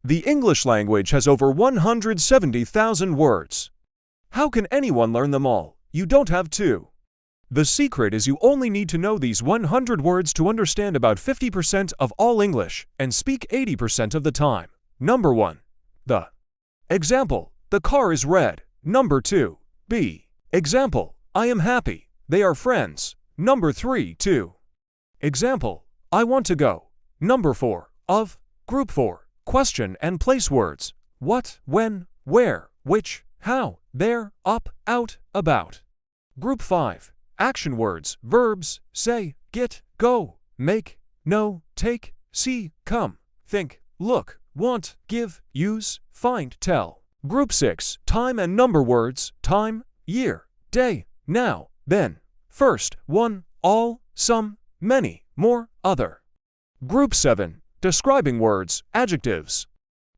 The English language has over 170,000 words. How can anyone learn them all? You don't have to. The secret is you only need to know these 100 words to understand about 50% of all English and speak 80% of the time. Number 1. The. Example, the car is red. Number 2. Be. Example, I am happy. They are friends. Number 3. To. Example, I want to go. Number 4. Of. Group 4. Question and place words. What, when, where, which, how, there, up, out, about. Group 5. Action words, verbs, say, get, go, make, know, take, see, come, think, look, want, give, use, find, tell. Group 6. Time and number words, time, year, day, now, then, first, one, all, some, many, more, other. Group 7. Describing words, adjectives.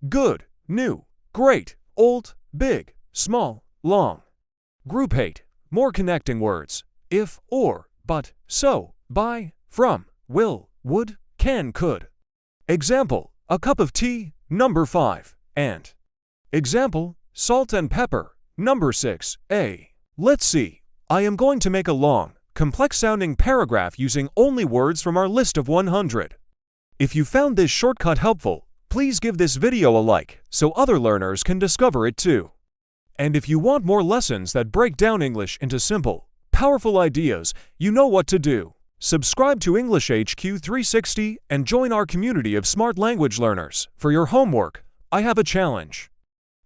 Good, new, great, old, big, small, long. Group 8. More connecting words. If, or, but, so, by, from, will, would, can, could. Example, a cup of tea. Number 5. And. Example, salt and pepper. Number 6. A. Let's see. I am going to make a long, complex-sounding paragraph using only words from our list of 100. If you found this shortcut helpful, please give this video a like so other learners can discover it too. And if you want more lessons that break down English into simple, powerful ideas, you know what to do. Subscribe to English HQ 360 and join our community of smart language learners. For your homework, I have a challenge.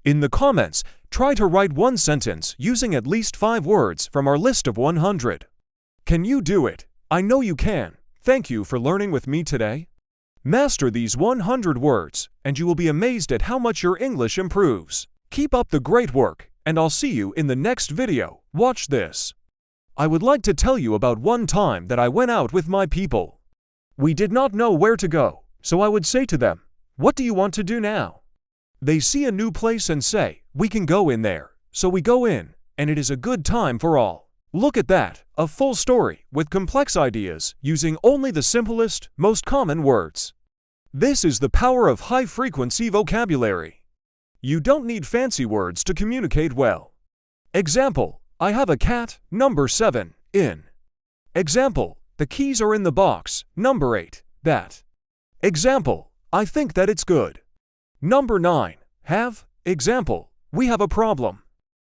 In the comments, try to write one sentence using at least 5 words from our list of 100. Can you do it? I know you can. Thank you for learning with me today. Master these 100 words, and you will be amazed at how much your English improves. Keep up the great work, and I'll see you in the next video. Watch this. I would like to tell you about one time that I went out with my people. We did not know where to go, so I would say to them, "What do you want to do now?" They see a new place and say, "We can go in there." So we go in, and it is a good time for all. Look at that, a full story with complex ideas using only the simplest, most common words. This is the power of high-frequency vocabulary. You don't need fancy words to communicate well. Example, I have a cat. Number 7. In. Example, the keys are in the box. Number 8. That. Example, I think that it's good. Number 9. Have. Example, we have a problem.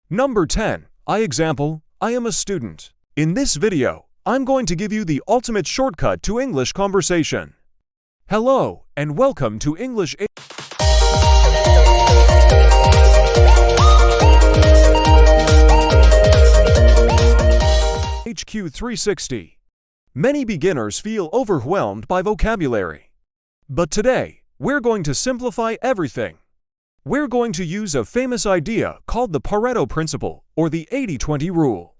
Number 10. Example, I am a student. In this video, I'm going to give you the ultimate shortcut to English conversation. Hello, and welcome to English HQ 360. Many beginners feel overwhelmed by vocabulary. But today, we're going to simplify everything. We're going to use a famous idea called the Pareto principle, or the 80-20 rule.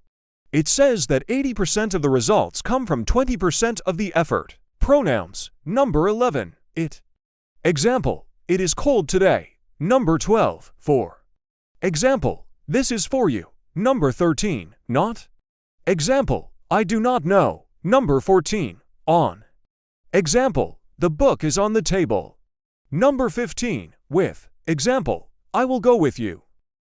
It says that 80% of the results come from 20% of the effort. Pronouns. Number 11. It. Example, it is cold today. Number 12. For. Example, this is for you. Number 13. Not. Example, I do not know. Number 14. On. Example, the book is on the table. Number 15. With. Example, I will go with you.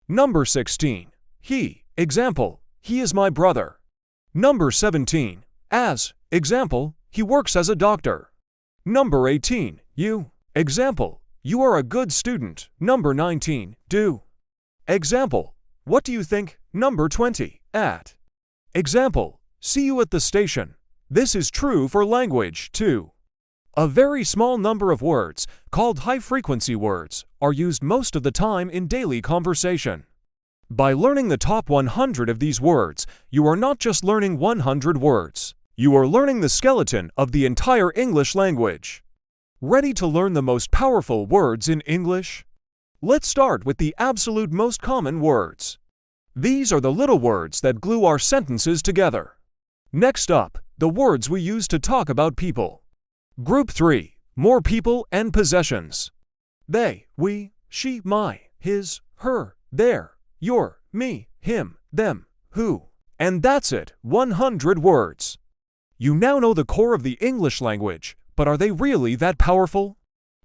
Number 16. He. Example, he is my brother. Number 17. As. Example, he works as a doctor. Number 18. You. Example, you are a good student. Number 19. Do. Example, what do you think? Number 20. At. Example, see you at the station. This is true for language, too. A very small number of words, called high-frequency words, are used most of the time in daily conversation. By learning the top 100 of these words, you are not just learning 100 words. You are learning the skeleton of the entire English language. Ready to learn the most powerful words in English? Let's start with the absolute most common words. These are the little words that glue our sentences together. Next up, the words we use to talk about people. Group 3. More people and possessions. They, we, she, my, his, her, their, your, me, him, them, who. And that's it, 100 words. You now know the core of the English language, but are they really that powerful?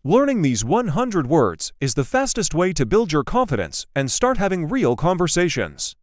Learning these 100 words is the fastest way to build your confidence and start having real conversations.